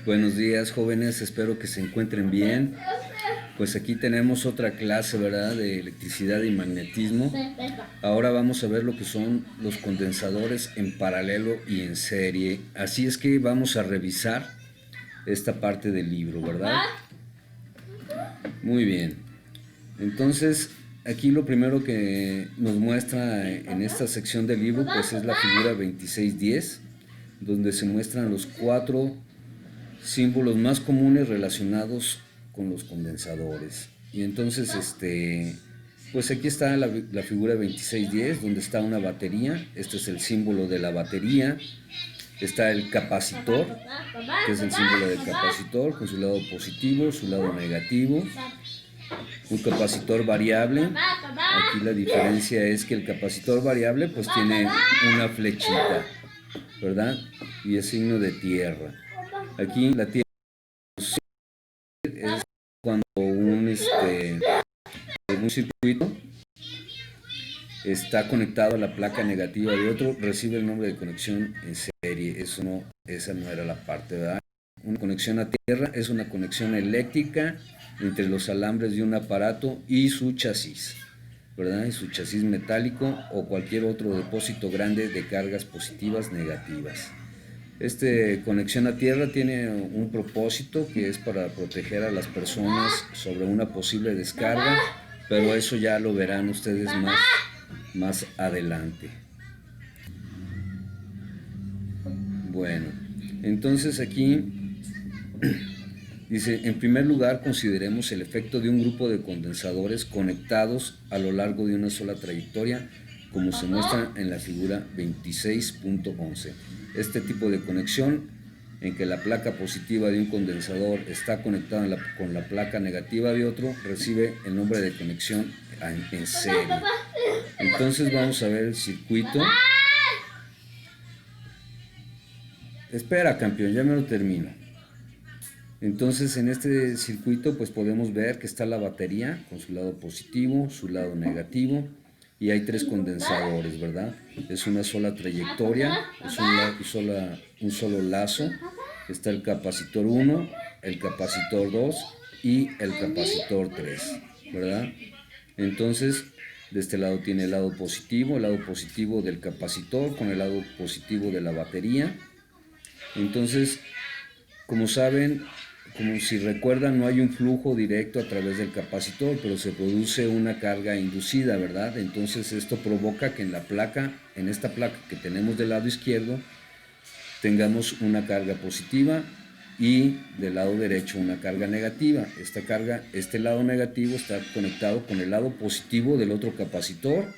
Buenos días, jóvenes, espero que se encuentren bien. Pues aquí tenemos otra clase, ¿verdad?, de electricidad y magnetismo. Ahora vamos a ver lo que son los condensadores en paralelo y en serie. Así es que vamos a revisar esta parte del libro, ¿verdad? Muy bien. Entonces, aquí lo primero que nos muestra en esta sección del libro, pues es la figura 2610, donde se muestran los cuatro símbolos más comunes relacionados con los condensadores. Y entonces, pues aquí está la figura 2610, donde está una batería. Este es el símbolo de la batería. Está el capacitor, que es el símbolo del capacitor, con su lado positivo, su lado negativo. Un capacitor variable. Aquí la diferencia es que el capacitor variable pues tiene una flechita, ¿verdad? Y es signo de tierra. Aquí la tierra es cuando un circuito está conectado a la placa negativa de otro, recibe el nombre de conexión en serie. Esa no era la parte, ¿verdad? Una conexión a tierra es una conexión eléctrica entre los alambres de un aparato y su chasis, ¿verdad? Y su chasis metálico o cualquier otro depósito grande de cargas positivas negativas. Conexión a tierra tiene un propósito que es para proteger a las personas sobre una posible descarga, pero eso ya lo verán ustedes más adelante. Bueno, entonces aquí dice, en primer lugar consideremos el efecto de un grupo de condensadores conectados a lo largo de una sola trayectoria, como se muestra en la figura 26.11. Este tipo de conexión, en que la placa positiva de un condensador está conectada con la placa negativa de otro, recibe el nombre de conexión en serie. Entonces vamos a ver el circuito. Espera, campeón, ya me lo termino. Entonces en este circuito pues podemos ver que está la batería con su lado positivo, su lado negativo, y hay tres condensadores, ¿verdad? Es una sola trayectoria, es un solo lazo. Está el capacitor 1, el capacitor 2 y el capacitor 3, ¿verdad? Entonces, de este lado tiene el lado positivo del capacitor con el lado positivo de la batería. Entonces, como saben, como si recuerdan, no hay un flujo directo a través del capacitor, pero se produce una carga inducida, ¿verdad? Entonces esto provoca que en esta placa que tenemos del lado izquierdo, tengamos una carga positiva y del lado derecho una carga negativa. Este lado negativo está conectado con el lado positivo del otro capacitor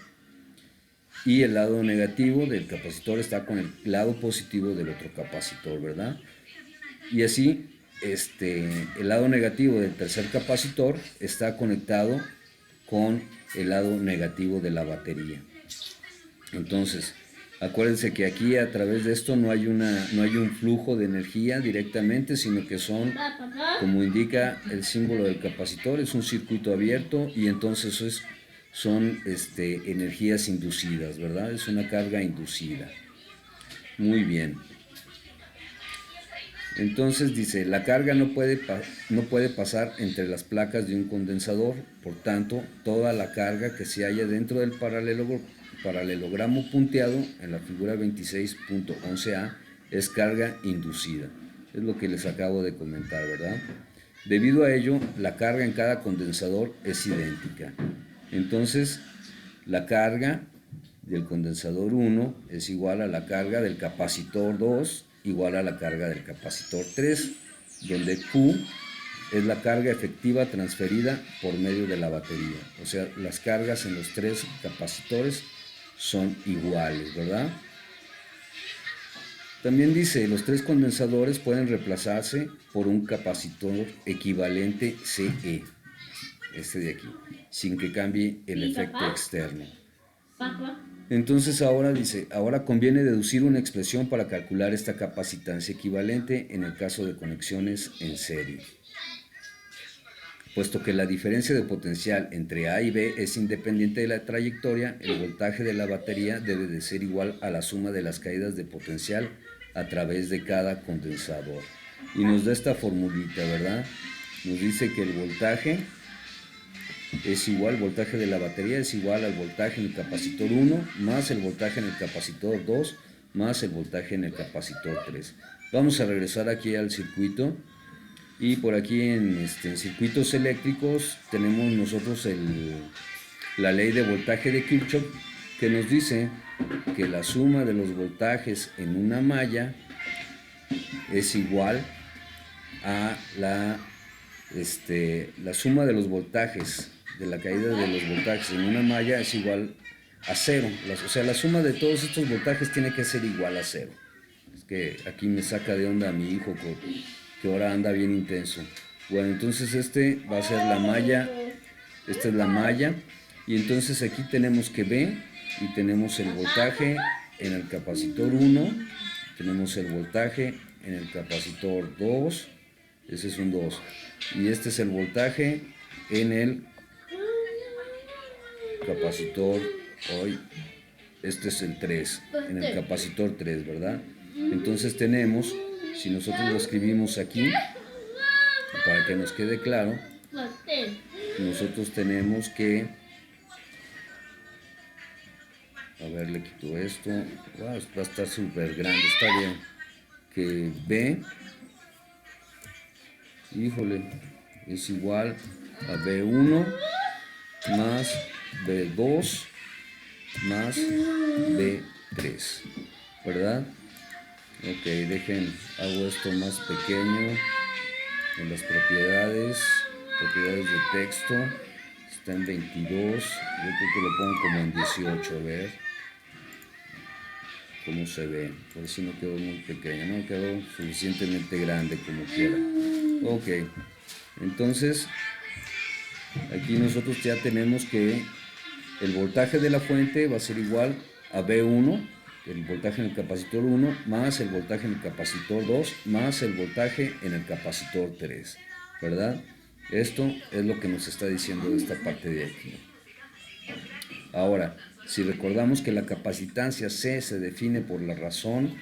y el lado negativo del capacitor está con el lado positivo del otro capacitor, ¿verdad? Y así, el lado negativo del tercer capacitor está conectado con el lado negativo de la batería. Entonces, acuérdense que aquí a través de esto no hay un flujo de energía directamente, sino que como indica el símbolo del capacitor, es un circuito abierto y entonces son energías inducidas, ¿verdad? Es una carga inducida. Muy bien. Entonces dice, la carga no puede pasar entre las placas de un condensador, por tanto, toda la carga que se halla dentro del paralelogramo punteado en la figura 26.11a es carga inducida. Es lo que les acabo de comentar, ¿verdad? Debido a ello, la carga en cada condensador es idéntica. Entonces, la carga del condensador 1 es igual a la carga del capacitor 2 igual a la carga del capacitor 3, donde Q es la carga efectiva transferida por medio de la batería. O sea, las cargas en los tres capacitores son iguales, ¿verdad? También dice, los tres condensadores pueden reemplazarse por un capacitor equivalente CE, este de aquí, sin que cambie el efecto externo. Entonces ahora conviene deducir una expresión para calcular esta capacitancia equivalente en el caso de conexiones en serie. Puesto que la diferencia de potencial entre A y B es independiente de la trayectoria, el voltaje de la batería debe de ser igual a la suma de las caídas de potencial a través de cada condensador. Y nos da esta formulita, ¿verdad? Nos dice que el voltaje es igual, el voltaje de la batería es igual al voltaje en el capacitor 1 más el voltaje en el capacitor 2 más el voltaje en el capacitor 3. Vamos a regresar aquí al circuito y por aquí en circuitos eléctricos tenemos nosotros la ley de voltaje de Kirchhoff, que nos dice que la suma de los voltajes en una malla es igual a la suma de los voltajes, de la caída de los voltajes en una malla es igual a 0. O sea, la suma de todos estos voltajes tiene que ser igual a 0. Es que aquí me saca de onda a mi hijo que ahora anda bien intenso. Bueno, entonces va a ser la malla, esta es la malla, y entonces aquí tenemos que B y tenemos el voltaje en el capacitor 1, tenemos el voltaje en el capacitor 2, ese es un 2, y este es el voltaje en el capacitor, hoy, este es el 3, en el capacitor 3, ¿verdad? Entonces tenemos, si nosotros lo escribimos aquí, para que nos quede claro, nosotros tenemos que, a ver, le quito esto, wow, va a estar súper grande, está bien, que B, híjole, es igual a B1 más B2 más B3, ¿verdad? Ok, hago esto más pequeño. En las propiedades de texto, está en 22, yo creo que lo pongo como en 18, a ver cómo se ve, por si no quedó muy pequeño, no quedó suficientemente grande como quiera. Ok, entonces aquí nosotros ya tenemos que el voltaje de la fuente va a ser igual a B1, el voltaje en el capacitor 1, más el voltaje en el capacitor 2, más el voltaje en el capacitor 3, ¿verdad? Esto es lo que nos está diciendo de esta parte de aquí. Ahora, si recordamos que la capacitancia C se define por la razón,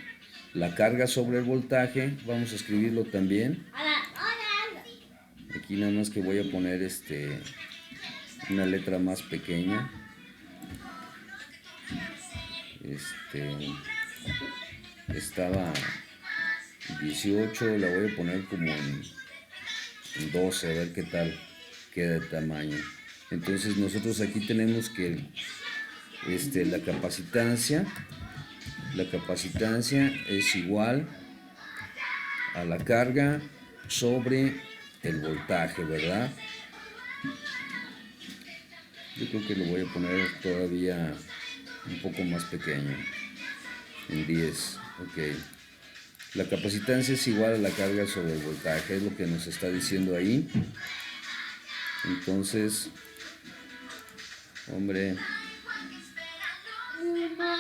la carga sobre el voltaje, vamos a escribirlo también. Aquí nada más que voy a poner una letra más pequeña. Estaba 18, la voy a poner como en 12, a ver qué tal queda de tamaño. Entonces nosotros aquí tenemos que la capacitancia es igual a la carga sobre el voltaje, ¿verdad? Yo creo que lo voy a poner todavía un poco más pequeño, en 10, ok. La capacitancia es igual a la carga sobre el voltaje, es lo que nos está diciendo ahí. Entonces, hombre,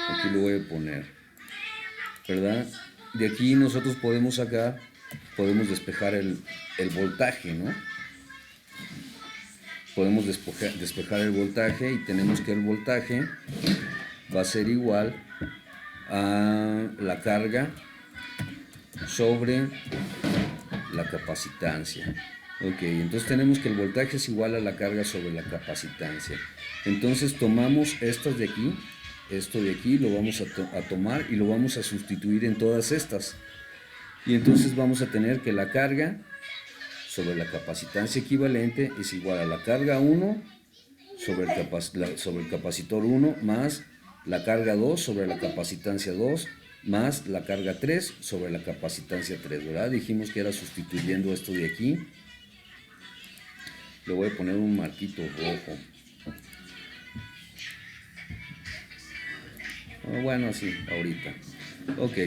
aquí lo voy a poner, ¿verdad? De aquí nosotros podemos despejar el voltaje, ¿no? Podemos despejar el voltaje y tenemos que el voltaje va a ser igual a la carga sobre la capacitancia. Ok, entonces tenemos que el voltaje es igual a la carga sobre la capacitancia. Entonces tomamos esto de aquí lo vamos a tomar y lo vamos a sustituir en todas estas. Y entonces vamos a tener que la carga sobre la capacitancia equivalente es igual a la carga 1 sobre el capacitor 1 más la carga 2 sobre la capacitancia 2 más la carga 3 sobre la capacitancia 3, ¿verdad? Dijimos que era sustituyendo esto de aquí. Le voy a poner un marquito rojo. Bueno, así, ahorita. Ok.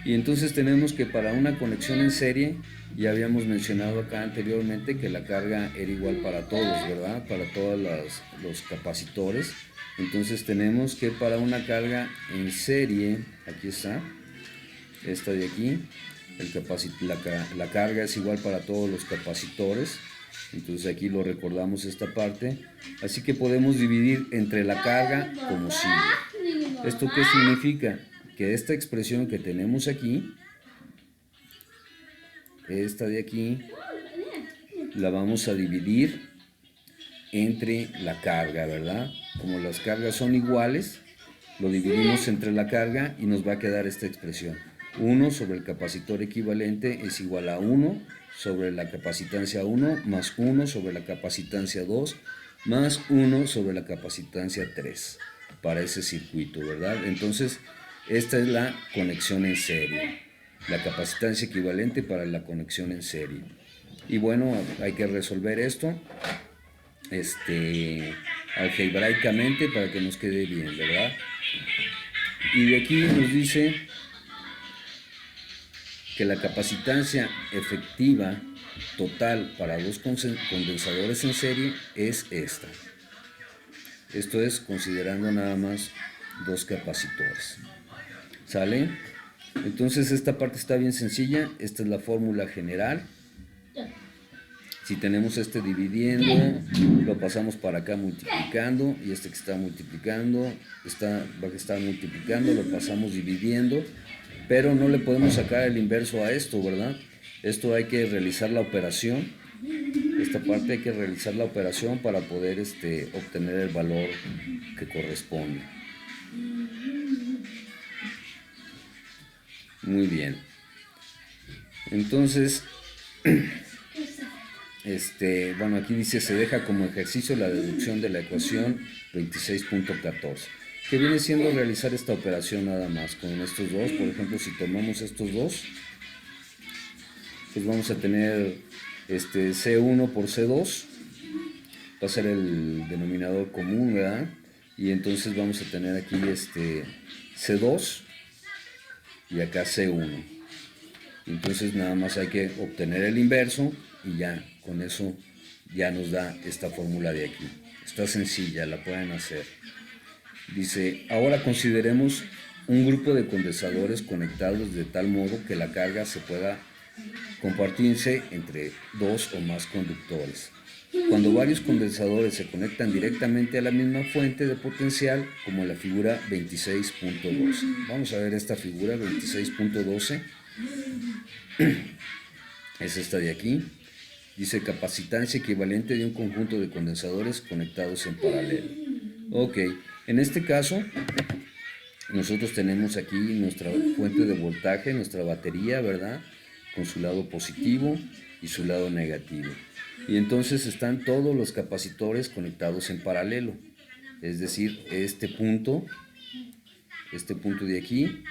Y entonces tenemos que para una conexión en serie, ya habíamos mencionado acá anteriormente que la carga era igual para todos, ¿verdad? Para todos los capacitores. Entonces tenemos que para una carga en serie, aquí está, esta de aquí, la carga es igual para todos los capacitores. Entonces aquí lo recordamos esta parte. Así que podemos dividir entre la carga como sigue. ¿Esto qué significa? Que esta expresión que tenemos aquí esta de aquí, la vamos a dividir entre la carga, ¿verdad? Como las cargas son iguales, lo dividimos entre la carga y nos va a quedar esta expresión. 1 sobre el capacitor equivalente es igual a 1 sobre la capacitancia 1 más 1 sobre la capacitancia 2 más 1 sobre la capacitancia 3 para ese circuito, ¿verdad? Entonces, esta es la conexión en serie, la capacitancia equivalente para la conexión en serie. Y bueno, hay que resolver esto algebraicamente para que nos quede bien, ¿verdad? Y de aquí nos dice que la capacitancia efectiva total para dos condensadores en serie es esta. Esto es considerando nada más dos capacitores. ¿Sale? Entonces esta parte está bien sencilla. Esta es la fórmula general. Si tenemos este dividiendo, lo pasamos para acá multiplicando, y este que está multiplicando, va a estar multiplicando, lo pasamos dividiendo, pero no le podemos sacar el inverso a esto, ¿verdad? Esto hay que realizar la operación, esta parte hay que realizar la operación para poder obtener el valor que corresponde. Muy bien. Entonces, bueno, aquí dice, se deja como ejercicio la deducción de la ecuación 26.14, que viene siendo realizar esta operación nada más con estos dos. Por ejemplo, si tomamos estos dos, pues vamos a tener C1 por C2, va a ser el denominador común, ¿verdad? Y entonces vamos a tener aquí C2 y acá C1. Entonces nada más hay que obtener el inverso y ya, con eso ya nos da esta fórmula de aquí. Está sencilla, la pueden hacer. Dice, ahora consideremos un grupo de condensadores conectados de tal modo que la carga se pueda compartirse entre dos o más conductores. Cuando varios condensadores se conectan directamente a la misma fuente de potencial, como la figura 26.12. Vamos a ver esta figura 26.12. Es esta de aquí. Dice capacitancia equivalente de un conjunto de condensadores conectados en paralelo. Ok, en este caso nosotros tenemos aquí nuestra fuente de voltaje, nuestra batería, ¿verdad? Con su lado positivo y su lado negativo. Y entonces están todos los capacitores conectados en paralelo. Es decir, este punto de aquí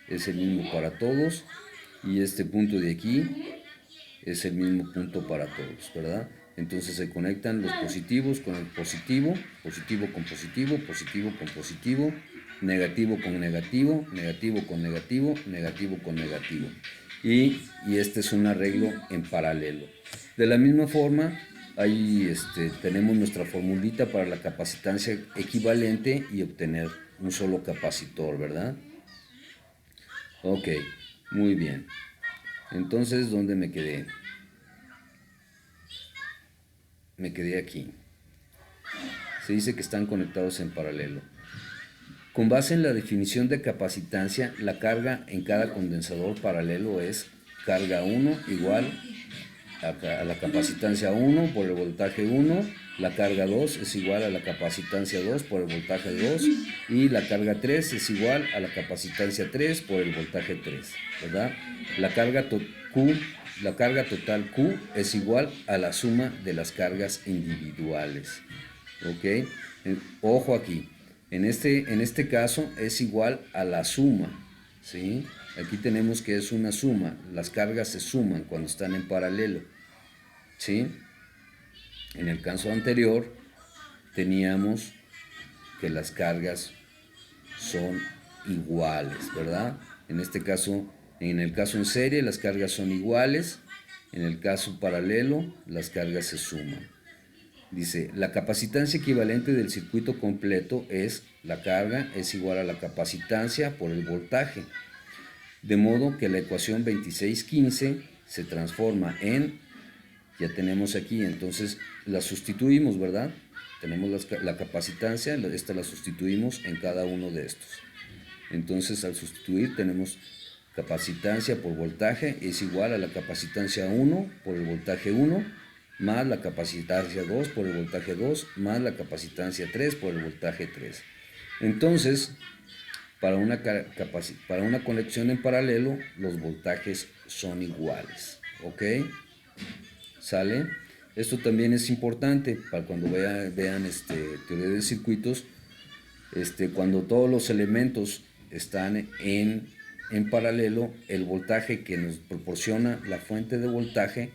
es el mismo para todos, y este punto de aquí es el mismo punto para todos, ¿verdad? Entonces se conectan los positivos con el positivo, positivo con positivo, positivo con positivo, negativo con negativo, negativo con negativo, negativo con negativo. Y este es un arreglo en paralelo. De la misma forma, ahí tenemos nuestra formulita para la capacitancia equivalente y obtener un solo capacitor, ¿verdad? Ok, muy bien. Entonces, ¿dónde me quedé? Me quedé aquí. Se dice que están conectados en paralelo. Con base en la definición de capacitancia, la carga en cada condensador paralelo es carga 1 igual a la capacitancia 1 por el voltaje 1, la carga 2 es igual a la capacitancia 2 por el voltaje 2, y la carga 3 es igual a la capacitancia 3 por el voltaje 3, ¿verdad? La carga total Q es igual a la suma de las cargas individuales. ¿Ok? Ojo aquí, en este caso es igual a la suma, ¿sí? Aquí tenemos que es una suma, las cargas se suman cuando están en paralelo, ¿sí? En el caso anterior teníamos que las cargas son iguales, ¿verdad? En este caso, en el caso en serie, las cargas son iguales. En el caso paralelo, las cargas se suman. Dice, la capacitancia equivalente del circuito completo es la carga es igual a la capacitancia por el voltaje. De modo que la ecuación 2615 se transforma en, ya tenemos aquí, entonces la sustituimos, ¿verdad? Tenemos la capacitancia, esta la sustituimos en cada uno de estos. Entonces al sustituir tenemos capacitancia por voltaje es igual a la capacitancia 1 por el voltaje 1 más la capacitancia 2 por el voltaje 2 más la capacitancia 3 por el voltaje 3. Entonces, para una conexión en paralelo, los voltajes son iguales. ¿Ok? ¿Sale? Esto también es importante para cuando vean teoría de circuitos. Cuando todos los elementos están en paralelo, el voltaje que nos proporciona la fuente de voltaje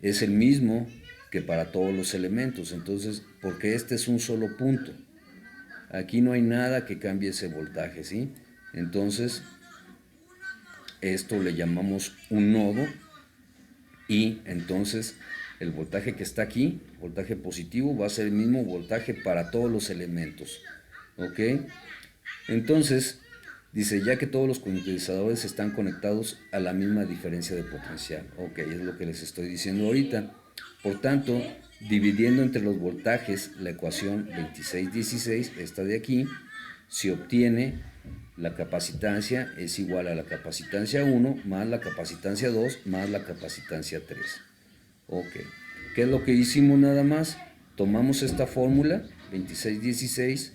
es el mismo que para todos los elementos. Entonces, porque este es un solo punto, aquí no hay nada que cambie ese voltaje, ¿sí? Entonces, esto le llamamos un nodo, y entonces el voltaje que está aquí, voltaje positivo, va a ser el mismo voltaje para todos los elementos. ¿Ok? Entonces, dice, ya que todos los condensadores están conectados a la misma diferencia de potencial. Ok, es lo que les estoy diciendo ahorita. Por tanto, dividiendo entre los voltajes la ecuación 2616, esta de aquí, se obtiene la capacitancia es igual a la capacitancia 1 más la capacitancia 2 más la capacitancia 3. Ok, ¿qué es lo que hicimos nada más? Tomamos esta fórmula, 2616,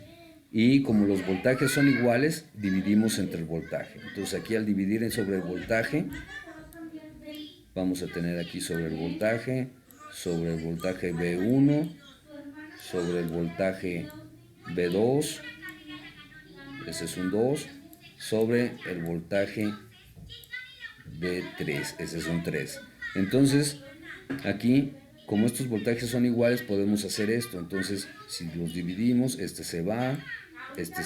y como los voltajes son iguales, dividimos entre el voltaje. Entonces aquí al dividir sobre el voltaje, vamos a tener aquí sobre el voltaje B1, sobre el voltaje B2, ese es un 2, sobre el voltaje B3, ese es un 3. Entonces, aquí, como estos voltajes son iguales, podemos hacer esto. Entonces, si los dividimos, este se va, esto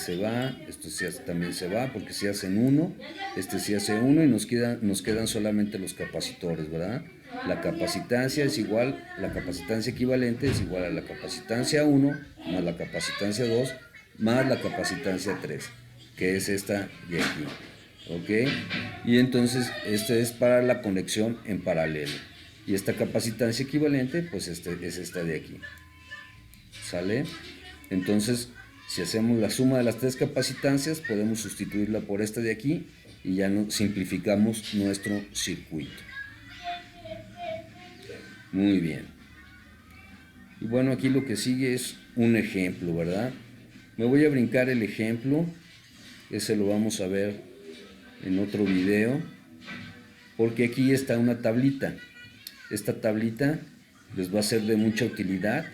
también se va, porque se hacen uno, se hace uno y nos quedan solamente los capacitores, ¿verdad? La capacitancia es igual, la capacitancia equivalente es igual a la capacitancia 1 más la capacitancia 2 más la capacitancia 3, que es esta de aquí. ¿Ok? Y entonces este es para la conexión en paralelo. Y esta capacitancia equivalente, pues es esta de aquí. ¿Sale? Entonces, si hacemos la suma de las tres capacitancias, podemos sustituirla por esta de aquí y ya simplificamos nuestro circuito. Muy bien. Y bueno, aquí lo que sigue es un ejemplo, ¿verdad? Me voy a brincar el ejemplo, ese lo vamos a ver en otro video, porque aquí está una tablita. Esta tablita les va a ser de mucha utilidad.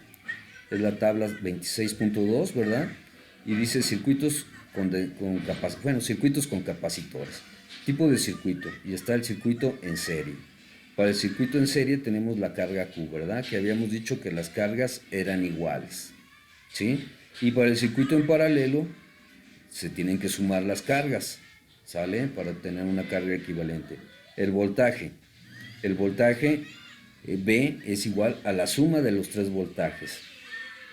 Es la tabla 26.2, ¿verdad? Y dice circuitos circuitos con capacitores. Tipo de circuito, y está el circuito en serie. Para el circuito en serie tenemos la carga Q, ¿verdad? Que habíamos dicho que las cargas eran iguales, ¿sí? Y para el circuito en paralelo se tienen que sumar las cargas, ¿sale? Para obtener una carga equivalente. El voltaje B es igual a la suma de los tres voltajes.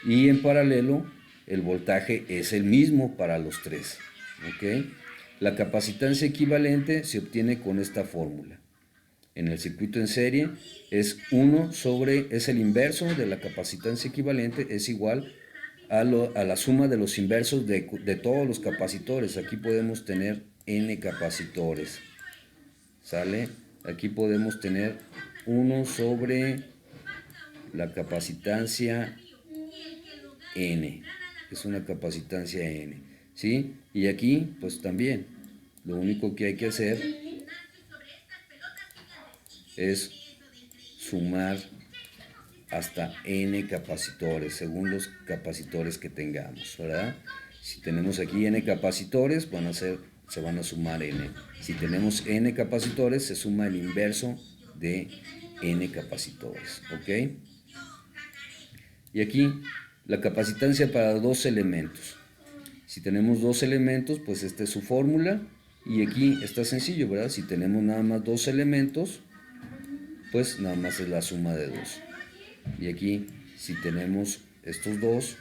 Y en paralelo, el voltaje es el mismo para los tres. ¿Ok? La capacitancia equivalente se obtiene con esta fórmula. En el circuito en serie es el inverso de la capacitancia equivalente, es igual a la suma de los inversos de todos los capacitores. Aquí podemos tener n capacitores. ¿Sale? Aquí podemos tener 1 sobre la capacitancia n. Es una capacitancia n. ¿Sí? Y aquí, pues también, lo único que hay que hacer es sumar hasta n capacitores, según los capacitores que tengamos, ¿verdad? Si tenemos aquí n capacitores, se van a sumar n. Si tenemos n capacitores, se suma el inverso de n capacitores, ¿ok? Y aquí, la capacitancia para dos elementos. Si tenemos dos elementos, pues esta es su fórmula. Y aquí está sencillo, ¿verdad? Si tenemos nada más dos elementos, pues nada más es la suma de dos. Y aquí, si tenemos estos dos,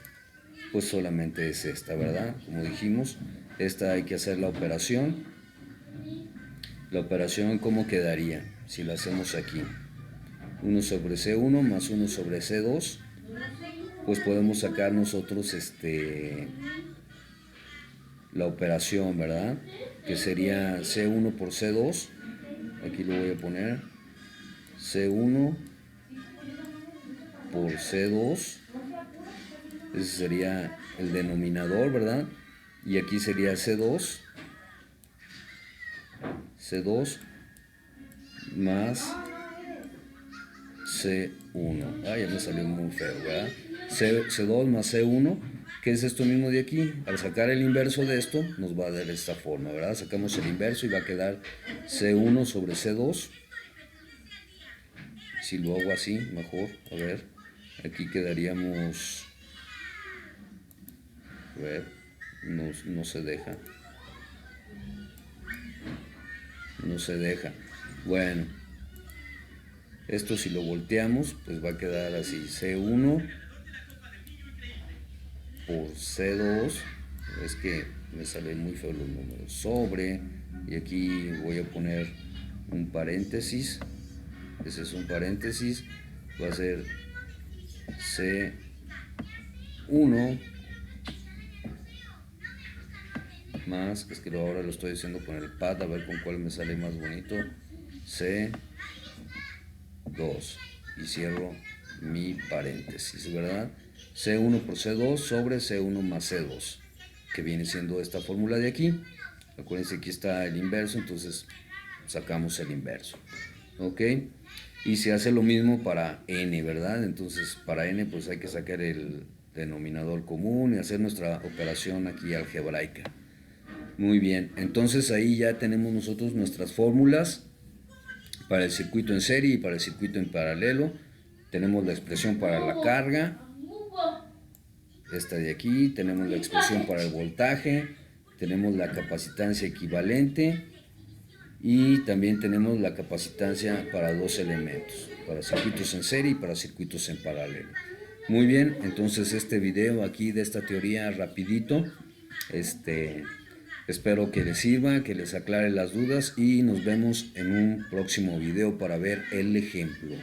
pues solamente es esta, ¿verdad? Como dijimos, esta hay que hacer la operación. La operación, ¿cómo quedaría? Si la hacemos aquí. 1 sobre C1 más 1 sobre C2, pues podemos sacar nosotros la operación, ¿verdad? Que sería C1 por C2. Aquí lo voy a poner. C1 por C2. Ese sería el denominador, ¿verdad? Y aquí sería C2 más C1. Ya me salió muy feo, ¿verdad? C2 más C1, que es esto mismo de aquí. Al sacar el inverso de esto, nos va a dar de esta forma, ¿verdad? Sacamos el inverso y va a quedar C1 sobre C2. Si lo hago así, mejor, a ver, aquí quedaríamos, a ver, no se deja. No se deja. Bueno, esto si lo volteamos, pues va a quedar así, C1 por C2, es que me salen muy feos los números, sobre, y aquí voy a poner un paréntesis, ese es un paréntesis, va a ser C1 más, es que ahora lo estoy haciendo con el pad, a ver con cuál me sale más bonito, C2, y cierro mi paréntesis, ¿verdad? C1 por C2 sobre C1 más C2, que viene siendo esta fórmula de aquí. Acuérdense que aquí está el inverso, entonces sacamos el inverso, ¿ok? Y se hace lo mismo para n, ¿verdad? Entonces para n pues hay que sacar el denominador común y hacer nuestra operación aquí algebraica. Muy bien, entonces ahí ya tenemos nosotros nuestras fórmulas para el circuito en serie y para el circuito en paralelo. Tenemos la expresión para la carga, esta de aquí, tenemos la expresión para el voltaje, tenemos la capacitancia equivalente y también tenemos la capacitancia para dos elementos, para circuitos en serie y para circuitos en paralelo. Muy bien, entonces este video aquí de esta teoría rapidito, espero que les sirva, que les aclare las dudas y nos vemos en un próximo video para ver el ejemplo.